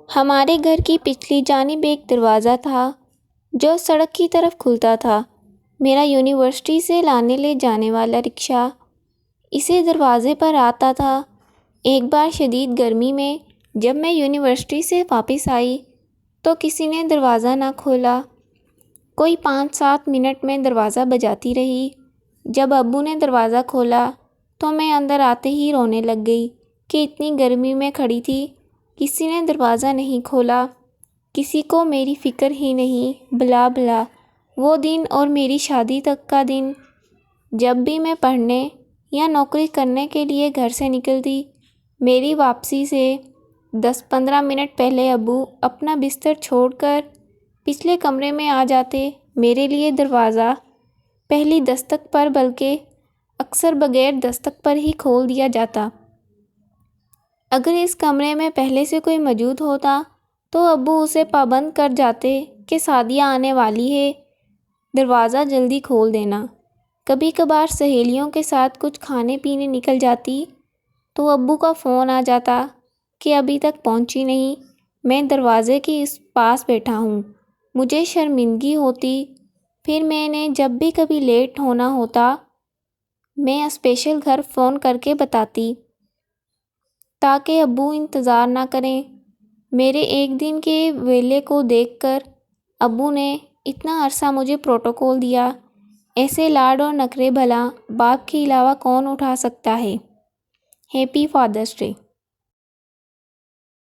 ہمارے گھر کی پچھلی جانب ایک دروازہ تھا جو سڑک کی طرف کھلتا تھا۔ میرا یونیورسٹی سے لانے لے جانے والا رکشہ اسی دروازے پر آتا تھا۔ ایک بار شدید گرمی میں جب میں یونیورسٹی سے واپس آئی تو کسی نے دروازہ نہ کھولا۔ کوئی 5-7 منٹ میں دروازہ بجاتی رہی۔ جب ابو نے دروازہ کھولا تو میں اندر آتے ہی رونے لگ گئی کہ اتنی گرمی میں کھڑی تھی، کسی نے دروازہ نہیں کھولا، کسی کو میری فکر ہی نہیں، بلا بلا۔ وہ دن اور میری شادی تک کا دن، جب بھی میں پڑھنے یا نوکری کرنے کے لیے گھر سے نکلتی، میری واپسی سے 10-15 منٹ پہلے ابو اپنا بستر چھوڑ کر پچھلے کمرے میں آ جاتے۔ میرے لیے دروازہ پہلی دستک پر بلکہ اکثر بغیر دستک پر ہی کھول دیا جاتا۔ اگر اس کمرے میں پہلے سے کوئی موجود ہوتا تو ابو اسے پابند کر جاتے کہ سعدیہ آنے والی ہے، دروازہ جلدی کھول دینا۔ کبھی کبھار سہیلیوں کے ساتھ کچھ کھانے پینے نکل جاتی تو ابو کا فون آ جاتا کہ ابھی تک پہنچی نہیں، میں دروازے کے اس پاس بیٹھا ہوں۔ مجھے شرمندگی ہوتی، پھر میں نے جب بھی کبھی لیٹ ہونا ہوتا میں اسپیشل گھر فون کر کے بتاتی تاکہ ابو انتظار نہ کریں۔ میرے ایک دن کے ویلے کو دیکھ کر ابو نے اتنا عرصہ مجھے پروٹوکول دیا۔ ایسے لاڈ اور نخرے بھلا باپ کے علاوہ کون اٹھا سکتا ہے؟ Happy father's day.